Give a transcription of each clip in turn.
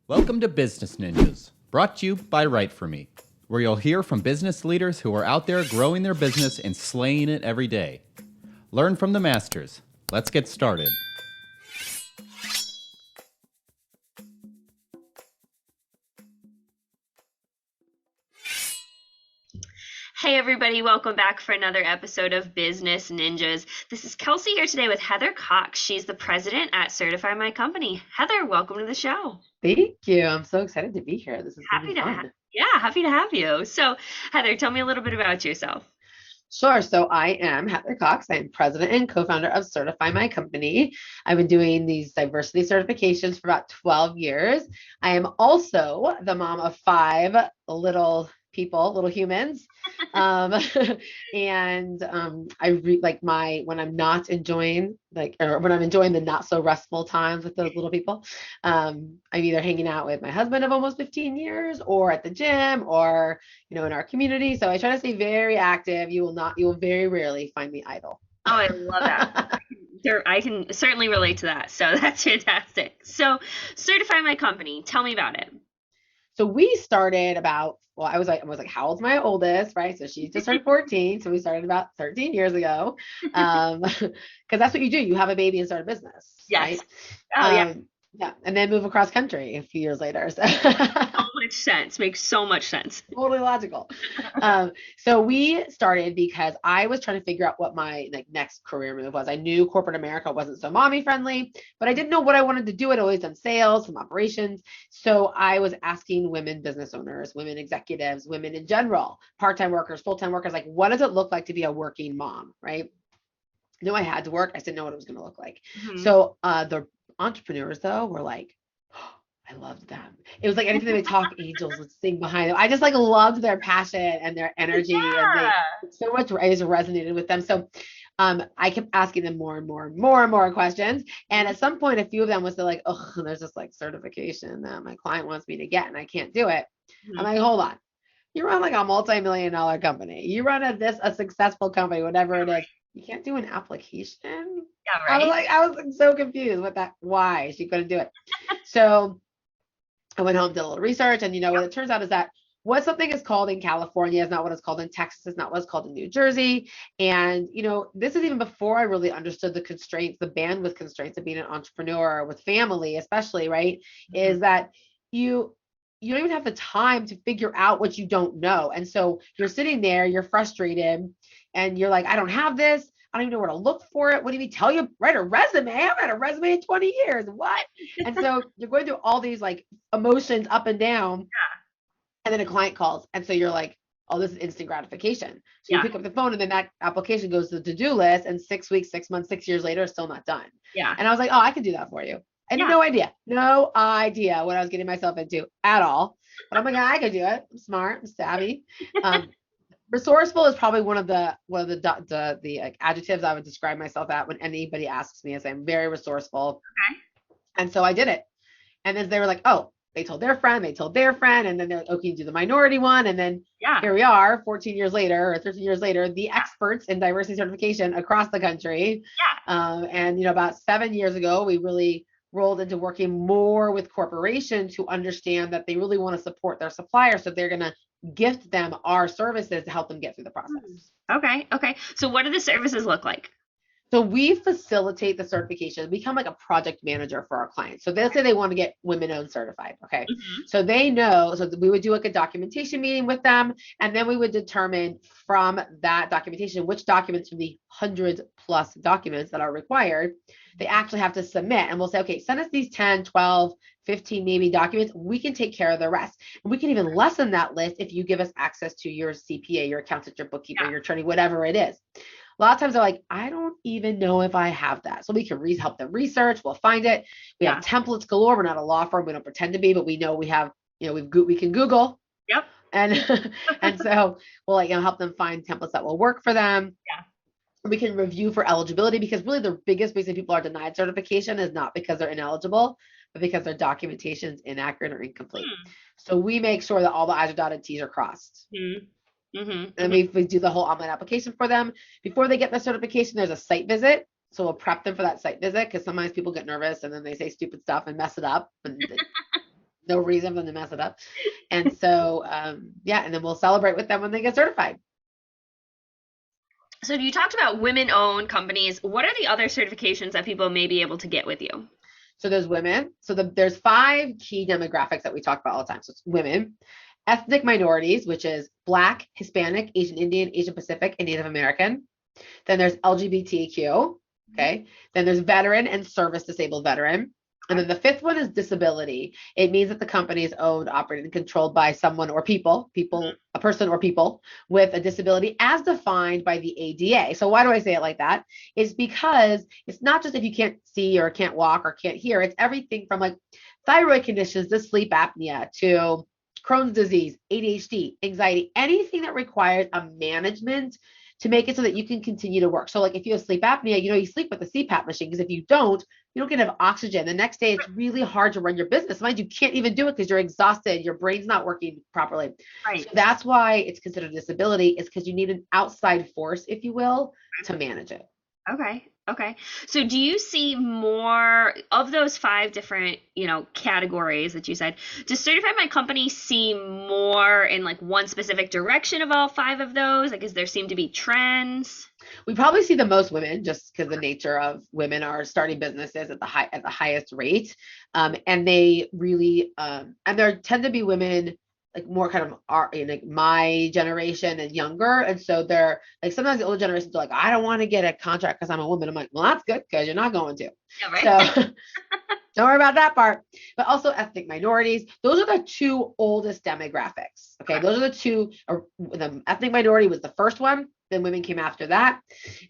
Welcome to Business Ninjas, brought to you by WriteForMe, where you'll hear from business leaders who are out there growing their business and slaying it every day. Learn from the masters. Let's get started. Hey everybody, welcome back for another episode of Business Ninjas. This is Kelsey here today with Heather Cox. She's the president at Certify My Company. Heather, welcome to the show. Thank you. I'm so excited to be here. This is going to be fun. Happy to have you. So, Heather, tell me a little bit about yourself. Sure. So I am Heather Cox. I am president and co-founder of Certify My Company. I've been doing these diversity certifications for about 12 years. I am also the mom of 5 little people, little humans. Um, when I'm not enjoying or when I'm enjoying the not so restful times with those little people, I'm either hanging out with my husband of almost 15 years or at the gym or, in our community. So I try to stay very active. You will very rarely find me idle. Oh, I love that. I can certainly relate to that. So that's fantastic. So, Certify My Company, tell me about it. So we started I was like, how old's my oldest, right? So she just turned 14. So we started about 13 years ago. Because that's what you do. You have a baby and start a business, Yes. right? Oh, yeah. Yeah. And then move across country a few years later. So So much sense. Makes so much sense. totally logical. So we started because I was trying to figure out what my next career move was. I knew corporate America wasn't so mommy friendly, but I didn't know what I wanted to do. I'd always done sales, some operations. So I was asking women business owners, women executives, women in general, part-time workers, full-time workers, like, what does it look like to be a working mom, right? I knew I had to work. I didn't know what it was going to look like. Mm-hmm. So the entrepreneurs, though, were like, I loved them. It was like anything they talk, angels would sing behind them. I just loved their passion and their energy, and they so much. I just resonated with them. So I kept asking them more and more questions. And at some point, a few of them was like, oh, there's this certification that my client wants me to get, and I can't do it. Mm-hmm. I'm like, hold on. You run a multi-million-dollar company. You run a successful company, whatever it is. You can't do an application. Yeah, right. I was so confused with that. Why she couldn't do it. So I went home, did a little research, and what it turns out is that what something is called in California is not what it's called in Texas, is not what it's called in New Jersey. And, this is even before I really understood the constraints, the bandwidth constraints of being an entrepreneur with family, especially, right? Mm-hmm. Is that you don't even have the time to figure out what you don't know. And so you're sitting there, you're frustrated, and you're like, I don't have this. I don't even know where to look for it. What do you mean? Tell you write a resume? I haven't had a resume in 20 years. What? And so you're going through all these emotions up and down. Yeah. And then a client calls. And so you're like, oh, this is instant gratification. So you pick up the phone, and then that application goes to the to-do list, and 6 weeks, 6 months, 6 years later, it's still not done. Yeah. And I was like, oh, I can do that for you. I had no idea what I was getting myself into at all. But I'm like, I can do it. I'm smart. I'm savvy. Resourceful is probably one of the adjectives I would describe myself at when anybody asks me. Is I'm very resourceful. Okay. And so I did it. And then they were like, oh, they told their friend, and then they're like, okay, you do the minority one. And then here we are 14 years later or 13 years later, the experts in diversity certification across the country. Yeah. And about 7 years ago, we really rolled into working more with corporations who understand that they really want to support their suppliers. So they're going to gift them our services to help them get through the process. Okay. So what do the services look like? So we facilitate the certification, become like a project manager for our clients. So they'll say they want to get women-owned certified. Okay. Mm-hmm. So they know, so we would do a documentation meeting with them. And then we would determine from that documentation, which documents from the hundreds plus documents that are required, they actually have to submit. And we'll say, okay, send us these 10, 12, 15 maybe documents. We can take care of the rest. And we can even lessen that list if you give us access to your CPA, your accountant, your bookkeeper, your attorney, whatever it is. A lot of times they're like, I don't even know if I have that. So we can help them research. We'll find it. We have templates galore. We're not a law firm. We don't pretend to be, but we know we have, we can Google. Yep. And so we'll help them find templates that will work for them. Yeah. We can review for eligibility, because really the biggest reason people are denied certification is not because they're ineligible, but because their documentation is inaccurate or incomplete. So we make sure that all the I's are dotted, T's are crossed. Mm-hmm. And we do the whole online application for them. Before they get the certification, there's a site visit. So we'll prep them for that site visit, because sometimes people get nervous and then they say stupid stuff and mess it up. And no reason for them to mess it up. And so, yeah, and then we'll celebrate with them when they get certified. So you talked about women-owned companies. What are the other certifications that people may be able to get with you? So there's women. So there's 5 key demographics that we talk about all the time. So it's women, ethnic minorities, which is Black, Hispanic, Asian Indian, Asian Pacific, and Native American. Then there's LGBTQ. Okay. Then there's veteran and service disabled veteran. And then the 5th one is disability. It means that the company is owned, operated, and controlled by someone or people, a person or people with a disability as defined by the ADA. So why do I say it like that? It's because it's not just if you can't see or can't walk or can't hear. It's everything from like thyroid conditions to sleep apnea to Crohn's disease, ADHD, anxiety, anything that requires a management to make it so that you can continue to work. So like if you have sleep apnea, you sleep with the CPAP machine, because if you don't get enough oxygen. The next day, it's really hard to run your business. Mind you can't even do it because you're exhausted. Your brain's not working properly. Right. So that's why it's considered a disability, is because you need an outside force, if you will, to manage it. Okay. Okay. So do you see more of those 5 different, categories that you said? Does Certify My Company see more in like one specific direction of all 5 of those? Like, does there seem to be trends? We probably see the most women, just because the nature of women are starting businesses at the highest rate. And they really, and there tend to be women like more kind of our, like my generation and younger. And so they're like, sometimes the older generations are like, I don't want to get a contract because I'm a woman. I'm like, well, that's good because you're not going to. Yeah, right. So don't worry about that part. But also ethnic minorities. Those are the 2 oldest demographics. Okay. Those are the 2, or the ethnic minority was the first one. Then women came after that.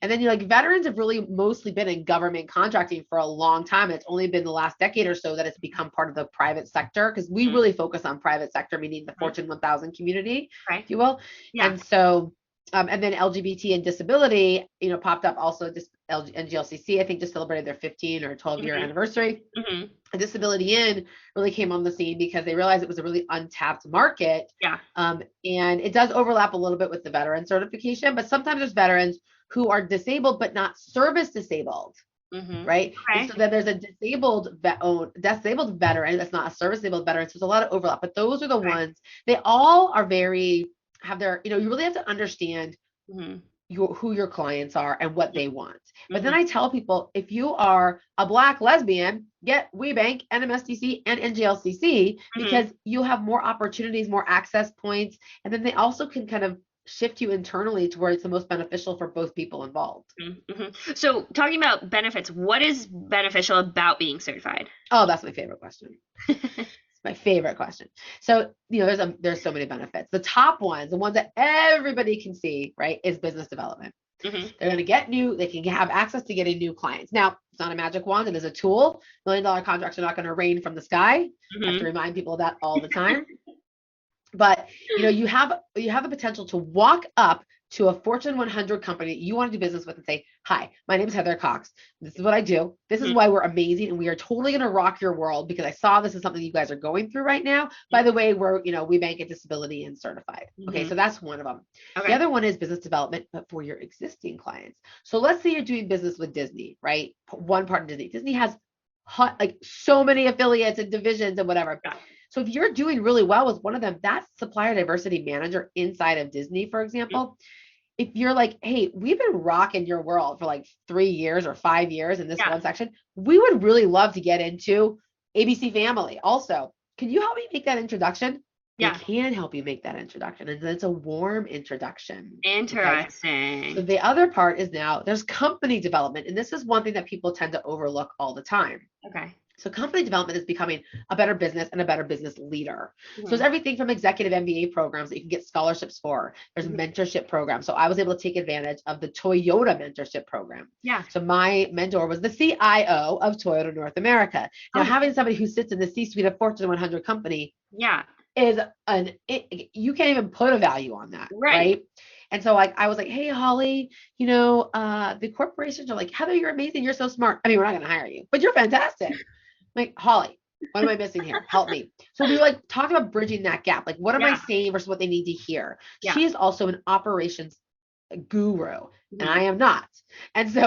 And then veterans have really mostly been in government contracting for a long time. It's only been the last decade or so that it's become part of the private sector, because we really focus on private sector, meaning the Fortune 1000 community, if you will. Yeah. And so, and then LGBT and disability, popped up also. Just NGLCC, I think, just celebrated their 15 or 12-year anniversary. Mm-hmm. Disability in really came on the scene because they realized it was a really untapped market. Yeah. And it does overlap a little bit with the veteran certification, but sometimes there's veterans who are disabled but not service disabled. Mm-hmm. Right. Okay. And so then there's a disabled veteran that's not a service disabled veteran. So there's a lot of overlap, but those are the ones. They all are have their, you really have to understand who your clients are and what they want. But then I tell people, if you are a Black lesbian, get WeBank, NMSDC, and NGLCC, because you have more opportunities, more access points, and then they also can kind of shift you internally to where it's the most beneficial for both people involved. So talking about benefits, what is beneficial about being certified? Oh, that's my favorite question. My favorite question. So, there's so many benefits. The top ones, the ones that everybody can see, right, is business development. They're going to they can have access to getting new clients. Now, it's not a magic wand. It is a tool. $1 million contracts are not going to rain from the sky. I have to remind people of that all the time. But, you have the potential to walk up to a Fortune 100 company you want to do business with and say, hi, my name is Heather Cox. This is what I do. This is why we're amazing. And we are totally going to rock your world, because I saw this is something you guys are going through right now. By the way, we're, WeBank at disability and certified. Okay. So that's one of them. Okay. The other one is business development, but for your existing clients. So let's say you're doing business with Disney, right? One part of Disney. Disney has like so many affiliates and divisions and whatever. Yeah. So if you're doing really well with one of them, that's supplier diversity manager inside of Disney, for example. If you're like, hey, we've been rocking your world for like 3 years or 5 years in this one section, we would really love to get into ABC Family. Also, can you help me make that introduction? Yeah. They can help you make that introduction. And it's a warm introduction. Interesting. Okay? So the other part is now there's company development. And this is one thing that people tend to overlook all the time. Okay. So company development is becoming a better business and a better business leader. So it's everything from executive MBA programs that you can get scholarships for. There's mentorship programs. So I was able to take advantage of the Toyota mentorship program. Yeah. So my mentor was the CIO of Toyota North America. Now having somebody who sits in the C-suite of Fortune 100 company is you can't even put a value on that. Right? And so I was like, hey, Holly, the corporations are like, Heather, you're amazing. You're so smart. I mean, we're not going to hire you, but you're fantastic. Like, Holly, what am I missing here? Help me. So we were like talking about bridging that gap. Like, what am I saying versus what they need to hear? Yeah. She is also an operations guru and I am not. And so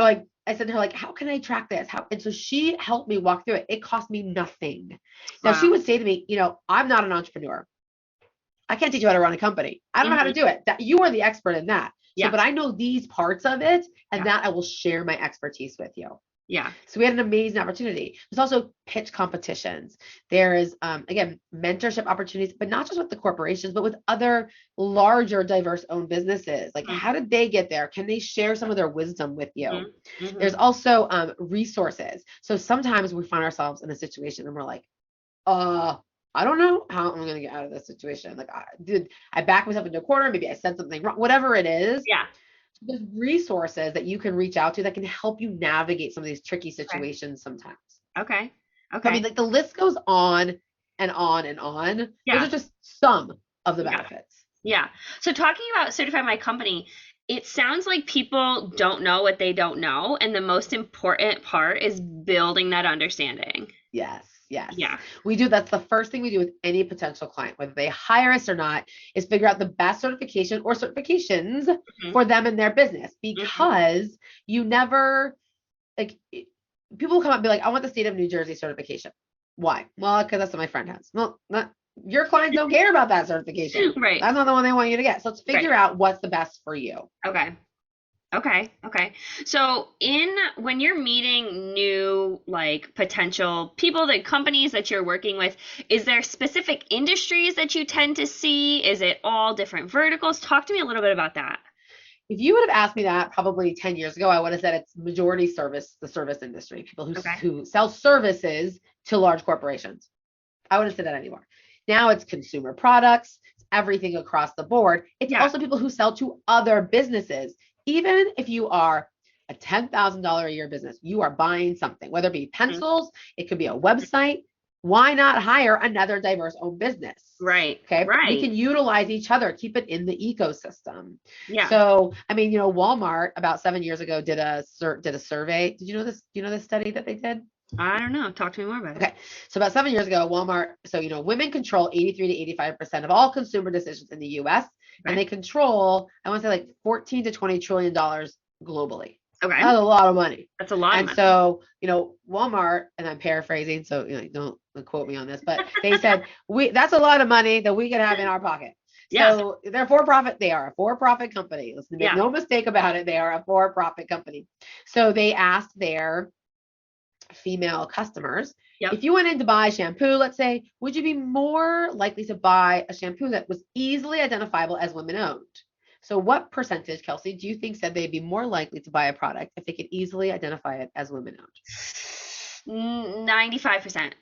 I said to her, like, how can I track this? And so she helped me walk through it. It cost me nothing. Now she would say to me, I'm not an entrepreneur. I can't teach you how to run a company. I don't know how to do it. That you are the expert in that. So, but I know these parts of it, and that I will share my expertise with you. Yeah. So we had an amazing opportunity. There's also pitch competitions. There is, again, mentorship opportunities, but not just with the corporations, but with other larger diverse owned businesses. Like, how did they get there? Can they share some of their wisdom with you? There's also resources. So sometimes we find ourselves in a situation and we're like, I don't know how I'm going to get out of this situation. Like, I backed myself into a corner? Maybe I said something wrong, whatever it is. Yeah. There's resources that you can reach out to that can help you navigate some of these tricky situations sometimes. Okay. So, I mean, like, the list goes on and on and on. Yeah. Those are just some of the benefits. Yeah. So talking about Certify My Company, it sounds like people don't know what they don't know. And the most important part is building that understanding. Yes. Yes. Yeah. We do. That's the first thing we do with any potential client, whether they hire us or not, is figure out the best certification or certifications for them and their business, because you never, like, people will come up and be like, I want the state of New Jersey certification. Why? Well, because that's what my friend has. Well, your clients don't care about that certification. Right. That's not the one they want you to get. So let's figure out what's the best for you. Okay. So when you're meeting new, like, potential people, the companies that you're working with, is there specific industries that you tend to see? Is it all different verticals? Talk to me a little bit about that. If you would have asked me that probably 10 years ago, I would have said it's majority the service industry, people who sell services to large corporations. I wouldn't say that anymore. Now it's consumer products, it's everything across the board. It's also people who sell to other businesses. Even if you are a $10,000 a year business, you are buying something, whether it be pencils, it could be a website. Why not hire another diverse owned business? Right. Okay. Right. We can utilize each other, keep it in the ecosystem. Yeah. So, I mean, Walmart about 7 years ago did a survey. Did you know this? Do you know this study that they did? I don't know. Talk to me more about it. Okay. So about 7 years ago, Walmart, women control 83 to 85% of all consumer decisions in the US. And they control, I want to say, like 14 to 20 trillion dollars globally. Okay. That's a lot of money. That's a lot of money. And so, Walmart, and I'm paraphrasing, so don't quote me on this, but they said, that's a lot of money that we could have in our pocket. So they're for-profit. They are a for-profit company. Let's make no mistake about it. They are a for-profit company. So they asked their female customers, if you went in to buy shampoo, let's say, would you be more likely to buy a shampoo that was easily identifiable as women owned? So what percentage, Kelsey, do you think said they'd be more likely to buy a product if they could easily identify it as women owned? 95%.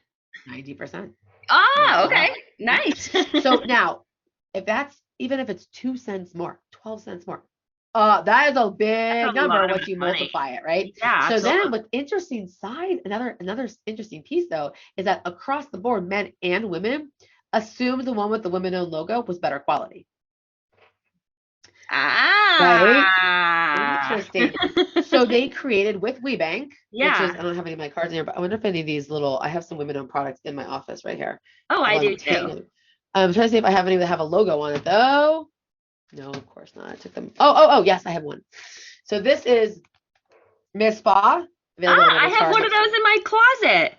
90%. Oh, okay. Nice. So now, even if it's 2 cents more, 12 cents more, that is a big number once you multiply it, right? Yeah. So then with interesting side, another interesting piece though, is that across the board, men and women assumed the one with the women-owned logo was better quality. Right? Interesting. So they created with WeBank, which is, I don't have any of my cards in here, but I wonder if any of these I have some women-owned products in my office right here. Oh, I do too. I'm trying to see if I have any that have a logo on it though. No, of course not. I took them. Oh, yes, I have one. So this is Miss Spa. I have one of those in my closet.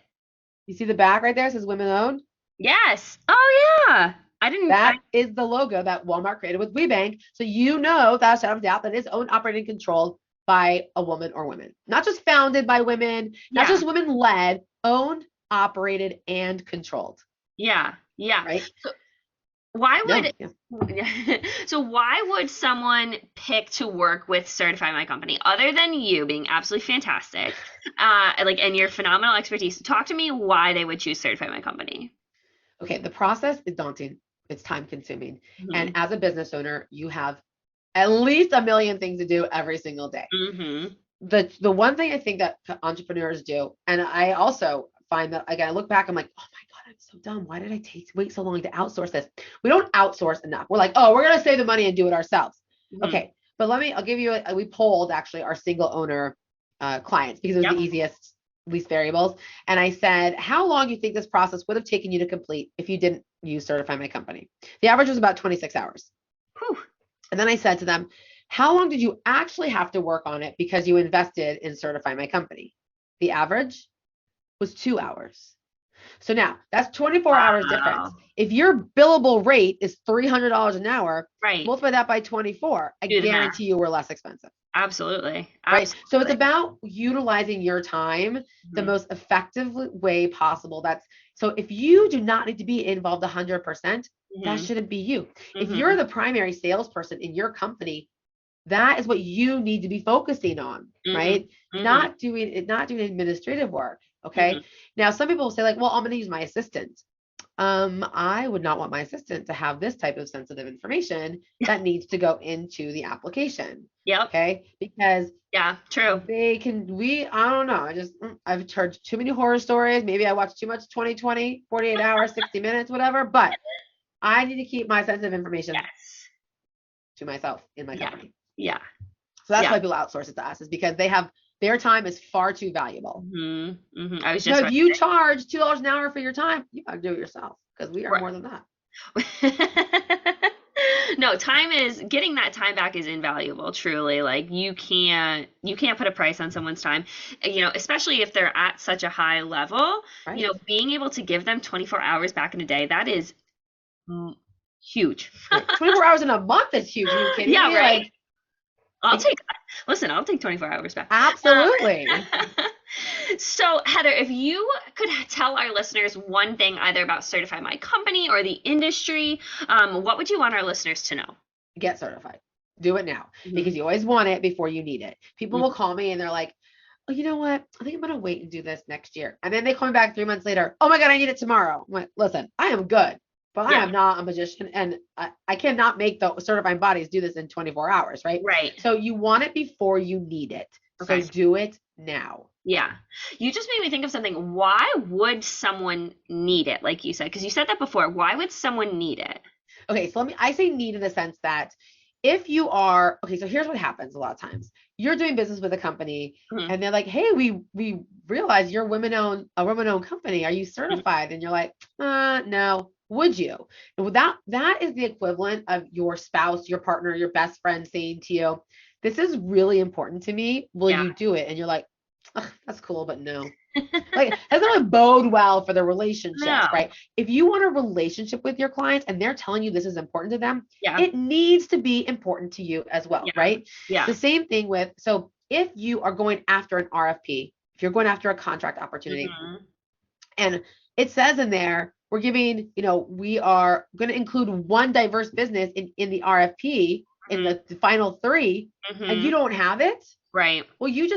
You see the back right there? It says women owned. Yes. Oh yeah. That is the logo that Walmart created with WeBank. So without a shadow of doubt, that is owned, operated, and controlled by a woman or women. Not just founded by women, not just women led, owned, operated, and controlled. Yeah. Right. So why would someone pick to work with Certify My Company other than you being absolutely fantastic, and your phenomenal expertise? Talk to me why they would choose Certify My Company. Okay, the process is daunting. It's time consuming. And as a business owner, you have at least a million things to do every single day. The one thing I think that entrepreneurs do, and I also find that, again, I look back, I'm like, oh my God, I'm so dumb. Why did I wait so long to outsource this? We don't outsource enough. We're like, oh, we're going to save the money and do it ourselves. Okay. But I'll give you, we polled actually our single owner clients because it was the easiest, least variables. And I said, how long do you think this process would have taken you to complete if you didn't use Certify My Company? The average was about 26 hours. Whew. And then I said to them, How long did you actually have to work on it because you invested in Certify My Company? The average was 2 hours. So now that's 24 hours difference. Wow. If your billable rate is $300 an hour, Right. multiply that by 24. I Do the math. guarantee you we're less expensive. Absolutely. Right. So it's about utilizing your time the Mhm. most effective way possible. So if you do not need to be involved 100%, that Mhm. shouldn't be you. If Mhm. you're the primary salesperson in your company, that is what you need to be focusing on, Mhm. right? Mhm. Not doing administrative work. Okay. Mhm. Now some people will say, like, well, I'm going to use my assistant. I would not want my assistant to have this type of sensitive information that needs to go into the application. Yep. Okay. Because Yeah, true. I don't know. I've heard too many horror stories. Maybe I watched too much 2020, 48 hours, 60 minutes, whatever, but I need to keep my sensitive information Yes. to myself in my Yeah. company. Yeah. So that's Yeah. why people outsource it to us, is because their time is far too valuable. I was Now, just if you charge $2 an hour for your time, you gotta do it yourself, because we are more than that. No, getting that time back is invaluable, truly. Like you can't put a price on someone's time, especially if they're at such a high level, Right. being able to give them 24 hours back in a day, that is huge. Right. 24 hours in a month is huge. Are you kidding Yeah, me? right. Like, I'll take 24 hours back. absolutely. So, Heather, if you could tell our listeners one thing either about Certify My Company or the industry, what would you want our listeners to know? Get certified. Do it now, Mhm. because you always want it before you need it. People Mhm. will call me and they're like, oh, you know what? I think I'm gonna wait and do this next year. And then they call me back 3 months later. Oh my God, I need it tomorrow. I'm like, listen, I am good, but I Yeah. am not a magician, and I cannot make the certifying bodies do this in 24 hours, right? Right. So you want it before you need it. Okay. So do it now. Yeah. You just made me think of something. Why would someone need it? Like you said, because you said that before. Why would someone need it? Okay, so I say need in the sense that if you are, okay, so here's what happens a lot of times. You're doing business with a company Mhm. and they're like, hey, we realize you're a women-owned company. Are you certified? And you're like, no. Would you? And that is the equivalent of your spouse, your partner, your best friend saying to you, this is really important to me. Will Yeah. you do it? And you're like, "Ugh, that's cool, but no. Like, it doesn't really bode well for the relationships, No. right? If you want a relationship with your clients and they're telling you this is important to them, Yeah. it needs to be important to you as well, Yeah. right? Yeah. The same thing so if you are going after an RFP, if you're going after a contract opportunity, Mhm. and it says in there, we're giving, we are going to include one diverse business in the RFP in the final 3, and you don't have it. Right. Well, you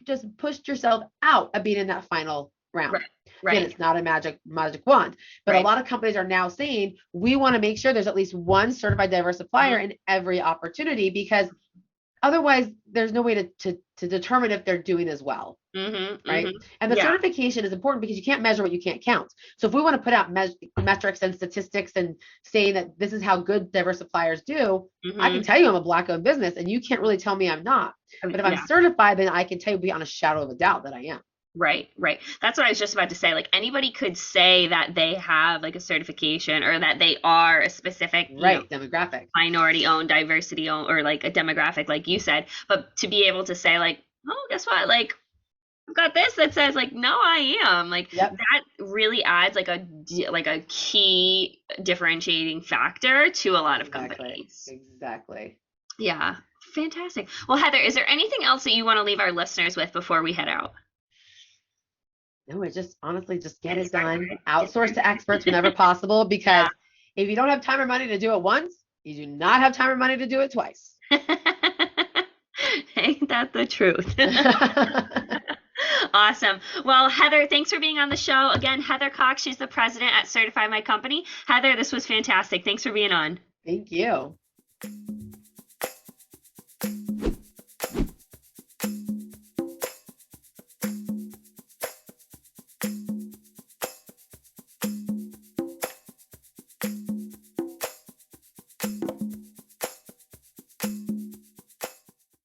just pushed yourself out of being in that final round. Right. Again, it's not a magic wand, but Right. a lot of companies are now saying we want to make sure there's at least one certified diverse supplier in every opportunity, because otherwise there's no way to determine if they're doing as well. Right. And the Yeah. certification is important because you can't measure what you can't count. So if we want to put out metrics and statistics and saying that this is how good diverse suppliers do, I can tell you I'm a Black owned business and you can't really tell me I'm not. But if I'm certified, then I can tell you beyond a shadow of a doubt that I am. Right. That's what I was just about to say. Like anybody could say that they have like a certification or that they are a specific demographic, minority owned, diversity owned, or like a demographic, like you said. But to be able to say like, oh, guess what? Like I've got this that says like, no, I am. Like that really adds like a key differentiating factor to a lot of companies. Exactly. Yeah. Fantastic. Well, Heather, is there anything else that you want to leave our listeners with before we head out? No, it's just honestly just get it done. Outsource to experts whenever possible, because if you don't have time or money to do it once, you do not have time or money to do it twice. Ain't that the truth? Awesome. Well, Heather, thanks for being on the show. Again, Heather Cox, she's the president at Certify My Company. Heather, this was fantastic. Thanks for being on. Thank you.